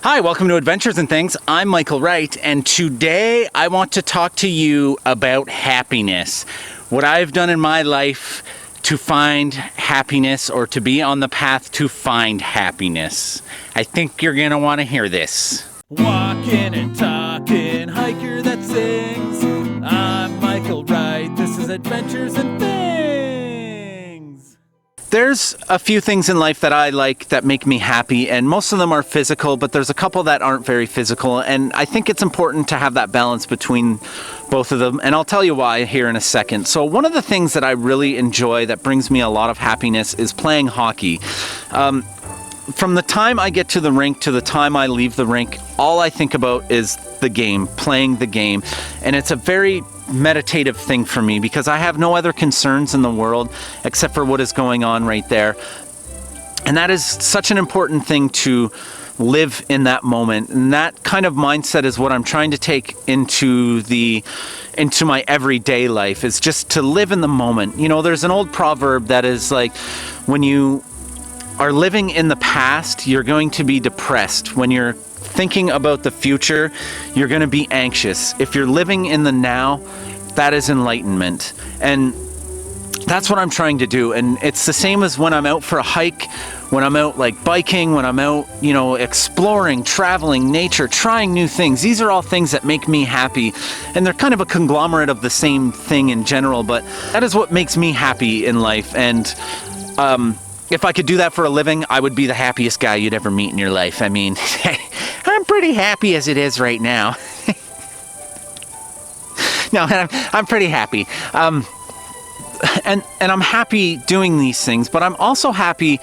Hi, welcome to Adventures and Things. I'm Michael Wright, and today I want to talk to you about happiness. What I've done in my life to find happiness, or to be on the path to find happiness. I think you're going to want to hear this. Walking and talking, hiker that sings. I'm Michael Wright, this is Adventures and Things. There's a few things in life that I like that make me happy, and most of them are physical, but there's a couple that aren't very physical, and I think it's important to have that balance between both of them, and I'll tell you why here in a second. So one of the things that I really enjoy that brings me a lot of happiness is playing hockey. From the time I get to the rink to the time I leave the rink, all I think about is the game, playing the game, and it's a very meditative thing for me because I have no other concerns in the world except for what is going on right there. And that is such an important thing to live in that moment. And that kind of mindset is what I'm trying to take into my everyday life, is just to live in the moment. You know, there's an old proverb that is like, when you are living in the past, you're going to be depressed. When you're thinking about the future, you're going to be anxious. If you're living in the now, that is enlightenment. And that's what I'm trying to do. And it's the same as when I'm out for a hike, when I'm out like biking, when I'm out, exploring, traveling, nature, trying new things. These are all things that make me happy. And they're kind of a conglomerate of the same thing in general, but that is what makes me happy in life. And if I could do that for a living, I would be the happiest guy you'd ever meet in your life. I mean, I'm pretty happy as it is right now. No, I'm pretty happy. And I'm happy doing these things, but I'm also happy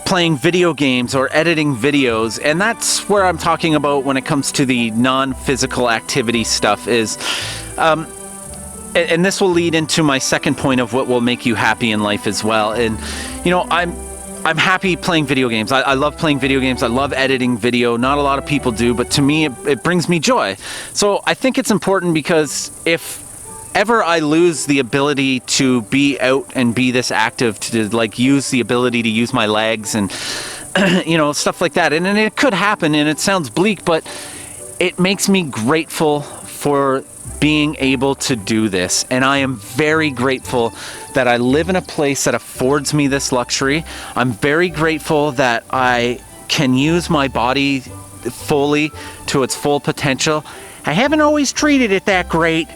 playing video games or editing videos. And that's where I'm talking about when it comes to the non-physical activity stuff is, and this will lead into my second point of what will make you happy in life as well. And, I'm happy playing video games. I love playing video games. I love editing video. Not a lot of people do, but to me, it brings me joy. So I think it's important because if ever I lose the ability to be out and be this active, to like use the ability to use my legs and, stuff like that. And it could happen, and it sounds bleak, but it makes me grateful for being able to do this. And I am very grateful that I live in a place that affords me this luxury. I'm very grateful that I can use my body fully to its full potential. I haven't always treated it that great,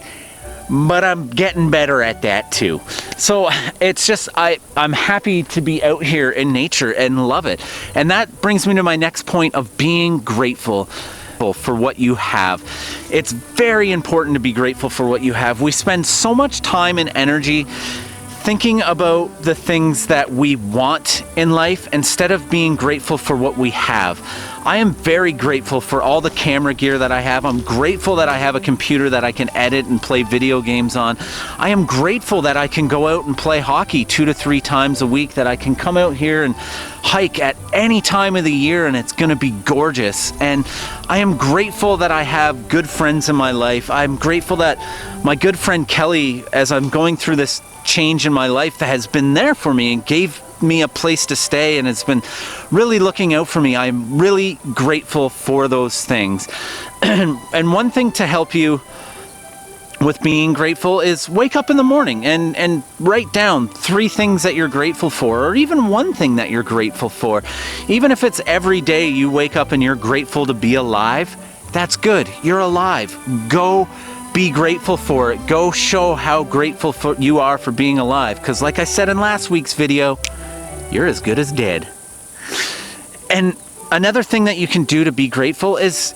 but I'm getting better at that too. So it's just, I'm happy to be out here in nature and love it. And that brings me to my next point of being grateful for what you have. It's very important to be grateful for what you have. We spend so much time and energy thinking about the things that we want in life instead of being grateful for what we have. I am very grateful for all the camera gear that I have. I'm grateful that I have a computer that I can edit and play video games on. I am grateful that I can go out and play hockey 2 to 3 times a week, that I can come out here and hike at any time of the year and it's going to be gorgeous. And I am grateful that I have good friends in my life. I'm grateful that my good friend Kelly, as I'm going through this change in my life, that has been there for me and gave me a place to stay and has been really looking out for me. I'm really grateful for those things. And one thing to help you with being grateful is wake up in the morning and write down 3 things that you're grateful for, or even 1 thing that you're grateful for. Even if it's every day you wake up and you're grateful to be alive, that's good. You're alive. Go be grateful for it. Go show how grateful you are for being alive. Because like I said in last week's video, you're as good as dead. And another thing that you can do to be grateful is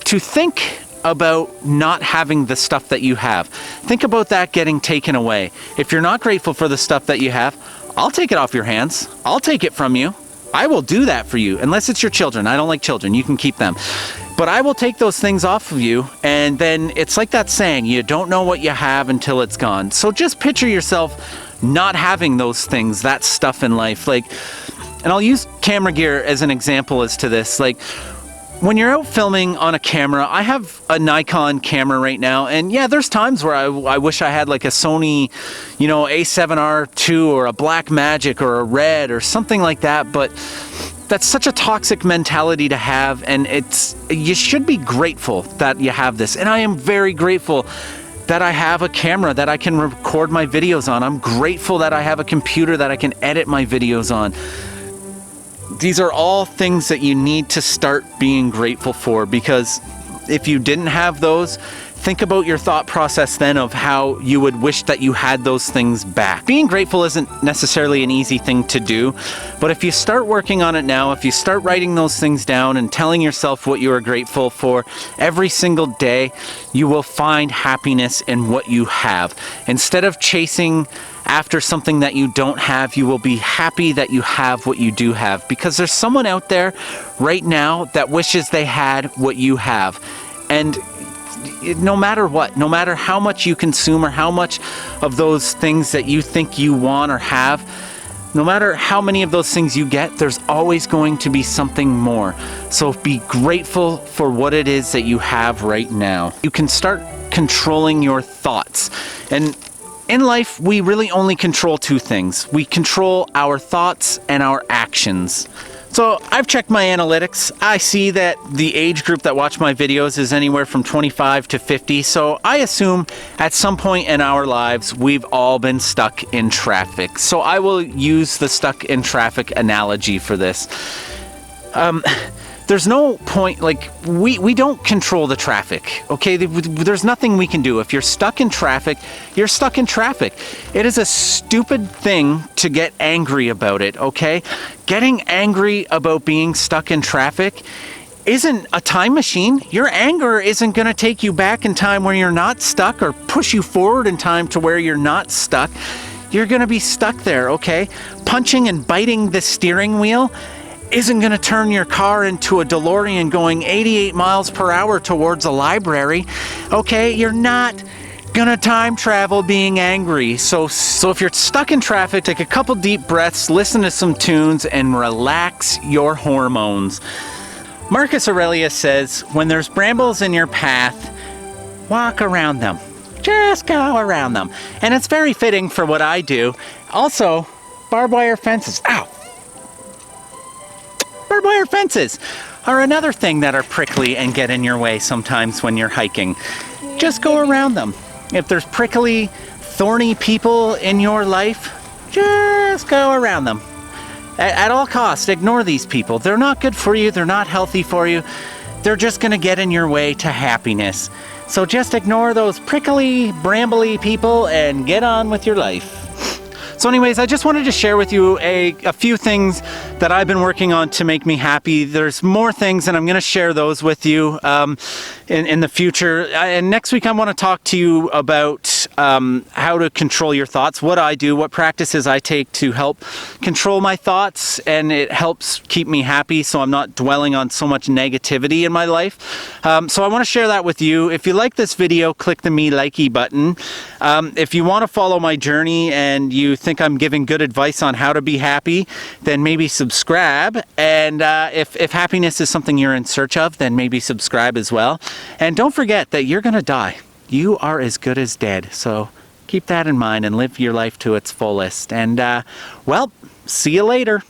to think about not having the stuff that you have. Think about that getting taken away. If you're not grateful for the stuff that you have, I'll take it off your hands. I'll take it from you. I will do that for you, unless it's your children. I don't like children. You can keep them. But I will take those things off of you, and then it's like that saying, you don't know what you have until it's gone. So just picture yourself not having those things, that stuff in life. And I'll use camera gear as an example as to this. When you're out filming on a camera, I have a Nikon camera right now, and yeah, there's times where I wish I had like a Sony, A7R II or a Blackmagic or a Red or something like that, but That's such a toxic mentality to have, and you should be grateful that you have this. And I am very grateful that I have a camera that I can record my videos on. I'm grateful that I have a computer that I can edit my videos on. These are all things that you need to start being grateful for, because if you didn't have those, think about your thought process then of how you would wish that you had those things back. Being grateful isn't necessarily an easy thing to do, but if you start working on it now, if you start writing those things down and telling yourself what you are grateful for every single day, you will find happiness in what you have. Instead of chasing after something that you don't have, you will be happy that you have what you do have, because there's someone out there right now that wishes they had what you have. And no matter what, no matter how much you consume or how much of those things that you think you want or have, no matter how many of those things you get, there's always going to be something more. So be grateful for what it is that you have right now. You can start controlling your thoughts. And in life, we really only control two things. We control our thoughts and our actions. So I've checked my analytics. I see that the age group that watch my videos is anywhere from 25 to 50. So I assume at some point in our lives, we've all been stuck in traffic. So I will use the stuck in traffic analogy for this. There's no point, like, we don't control the traffic, okay? There's nothing we can do. If you're stuck in traffic, you're stuck in traffic. It is a stupid thing to get angry about it, okay? Getting angry about being stuck in traffic isn't a time machine. Your anger isn't gonna take you back in time where you're not stuck or push you forward in time to where you're not stuck. You're gonna be stuck there, okay? Punching and biting the steering wheel isn't going to turn your car into a DeLorean going 88 miles per hour towards a library. Okay, you're not going to time travel being angry. So if you're stuck in traffic, take a couple deep breaths, listen to some tunes, and relax your hormones. Marcus Aurelius says, when there's brambles in your path, walk around them. Just go around them. And it's very fitting for what I do. Also, barbed wire fences. Ow! Barbed wire fences are another thing that are prickly and get in your way sometimes when you're hiking. Just go around them. If there's prickly, thorny people in your life, just go around them. At all costs, ignore these people. They're not good for you. They're not healthy for you. They're just going to get in your way to happiness. So just ignore those prickly, brambly people and get on with your life. So anyways, I just wanted to share with you a few things that I've been working on to make me happy. There's more things, and I'm going to share those with you in the future. And next week, I want to talk to you about how to control your thoughts, what I do, what practices I take to help control my thoughts, and it helps keep me happy so I'm not dwelling on so much negativity in my life. So I want to share that with you. If you like this video, click the me likey button. If you want to follow my journey and you think I'm giving good advice on how to be happy, then maybe subscribe. And if happiness is something you're in search of, then maybe subscribe as well. And don't forget that you're going to die. You are as good as dead. So keep that in mind and live your life to its fullest. And well, see you later.